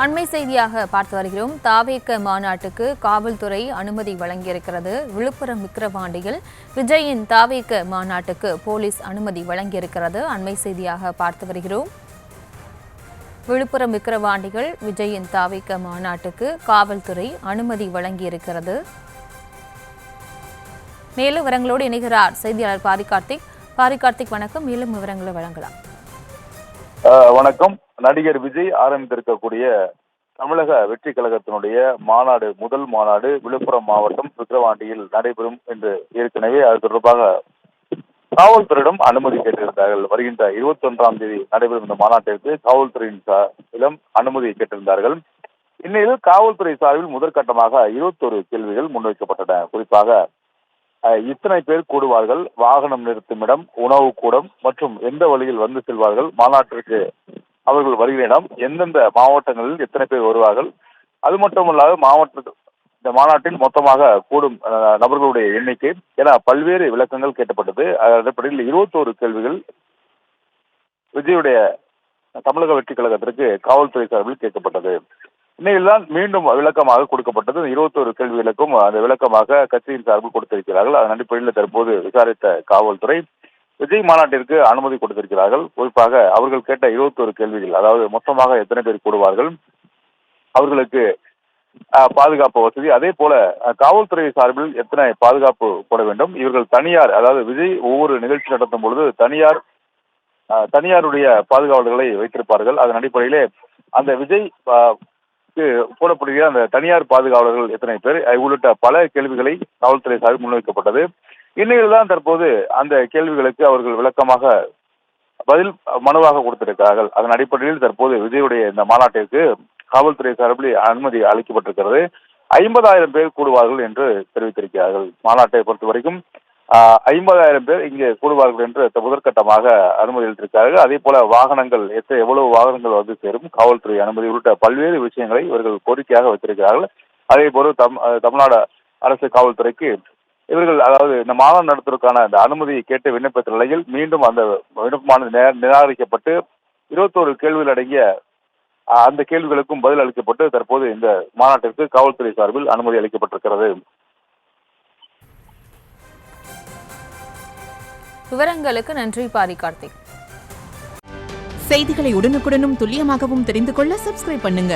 அண்மை செய்தியாக பார்த்து வருகிறோம். தாவேக மாநாட்டுக்கு காவல்துறை அனுமதி வழங்கியிருக்கிறது. விழுப்புரம் விக்கிரவாண்டியில் விஜயின் தாவேக மாநாட்டுக்கு போலீஸ் அனுமதி வழங்கியிருக்கிறது. அண்மை செய்தியாக பார்த்து வருகிறோம். விழுப்புரம் விக்கிரவாண்டிகள் விஜயின் தாவேக மாநாட்டுக்கு காவல்துறை அனுமதி வழங்கியிருக்கிறது. மேலும் விவரங்களோடு இணைகிறார் செய்தியாளர் பாரிகார்த்திக். பாரிகார்த்திக், வணக்கம். மேலும் விவரங்களை வழங்கலாம். வணக்கம். நடிகர் விஜய் ஆரம்பித்திருக்கக்கூடிய தமிழக வெற்றி கழகத்தினுடைய மாநாடு, முதல் மாநாடு விழுப்புரம் மாவட்டம் விக்கிரவாண்டியில் நடைபெறும் என்று ஏற்கனவே அது தொடர்பாக காவல்துறையிடம் அனுமதி கேட்டிருந்தார்கள். வருகின்ற 21ஆம் தேதி நடைபெறும் இந்த மாநாட்டிற்கு காவல்துறையின் சார்பிலும் அனுமதி கேட்டிருந்தார்கள். இந்நிலையில் காவல்துறை சார்பில் முதற்கட்டமாக 21 கேள்விகள் முன்வைக்கப்பட்டன. குறிப்பாக இத்தனை பேர் கூடுவார்கள், வாகனம் நிறுத்தும் இடம், உணவு கூடம் மற்றும் எந்த வழியில் வந்து செல்வார்கள், மாநாட்டிற்கு அவர்கள் வருகிற இடம், எந்தெந்த மாவட்டங்களில் எத்தனை பேர் வருவார்கள், அது மட்டுமல்லாது இந்த மாநாட்டில் மொத்தமாக கூடும் நபர்களுடைய எண்ணிக்கை என பல்வேறு விளக்கங்கள் கேட்கப்பட்டது. அடிப்படையில் 21 கேள்விகள் விஜயுடைய தமிழக வெற்றி கழகத்திற்கு காவல்துறை சார்பில் கேட்கப்பட்டது. இன்னையில்தான் மீண்டும் விளக்கமாக கொடுக்கப்பட்டது. 21 கேள்விகளுக்கும் அந்த விளக்கமாக கட்சியின் சார்பில் கொடுத்திருக்கிறார்கள். அதன் அடிப்படையில் தற்போது விசாரித்த காவல்துறை விஜய் மாநாட்டிற்கு அனுமதி கொடுத்திருக்கிறார்கள். குறிப்பாக அவர்கள் கேட்ட 21 கேள்விகள், அதாவது மொத்தமாக எத்தனை பேர் கூடுவார்கள், அவர்களுக்கு பாதுகாப்பு வசதி, அதே போல காவல்துறை சார்பில் எத்தனை பாதுகாப்பு போட வேண்டும், இவர்கள் தனியார், அதாவது விஜய் ஒவ்வொரு நிகழ்ச்சி நடத்தும் பொழுது தனியாருடைய பாதுகாவலர்களை வைத்திருப்பார்கள். அதன் அடிப்படையிலே அந்த விஜய் போடப்படுகிற அந்த தனியார் பாதுகாவலர்கள் எத்தனை பேர் உள்ளிட்ட பல கேள்விகளை காவல்துறை சார்பில் முன்வைக்கப்பட்டது. இந்நிலையில் தான் தற்போது அந்த கேள்விகளுக்கு அவர்கள் விளக்கமாக பதில் மனுவாக கொடுத்திருக்கிறார்கள். அதன் அடிப்படையில் தற்போது விஜயுடைய இந்த மாநாட்டிற்கு காவல்துறை சார்பில் அனுமதி அளிக்கப்பட்டிருக்கிறது. 50,000 பேர் கூடுவார்கள் என்று தெரிவித்திருக்கிறார்கள். மாநாட்டை பொறுத்த வரைக்கும் 50,000 பேர் இங்கே கூடுவார்கள் என்று முதற்கட்டமாக அனுமதி அளித்திருக்கிறார்கள். அதே போல வாகனங்கள் எவ்வளவு வாகனங்கள் வந்து சேரும், காவல்துறை அனுமதி உள்ளிட்ட பல்வேறு விஷயங்களை இவர்கள் கோரிக்கையாக வைத்திருக்கிறார்கள். அதே போல தமிழ்நாடு அரசு காவல்துறைக்கு இவர்கள், அதாவது இந்த மாநாடு நடத்துவதற்கான அந்த அனுமதியை கேட்டு விண்ணப்பித்த நிலையில் மீண்டும் அந்த விண்ணப்பமானது நிராகரிக்கப்பட்டு 21 கேள்விகள் அடங்கிய அந்த கேள்விகளுக்கும் பதில் அளிக்கப்பட்டு தற்போது இந்த மாநாட்டிற்கு காவல்துறை சார்பில் அனுமதி அளிக்கப்பட்டிருக்கிறது. விவரங்களுக்கு நன்றி பாரிகார்த்திக். செய்திகளை உடனுக்குடனும் துல்லியமாகவும் தெரிந்து கொள்ள சப்ஸ்கிரைப் பண்ணுங்க.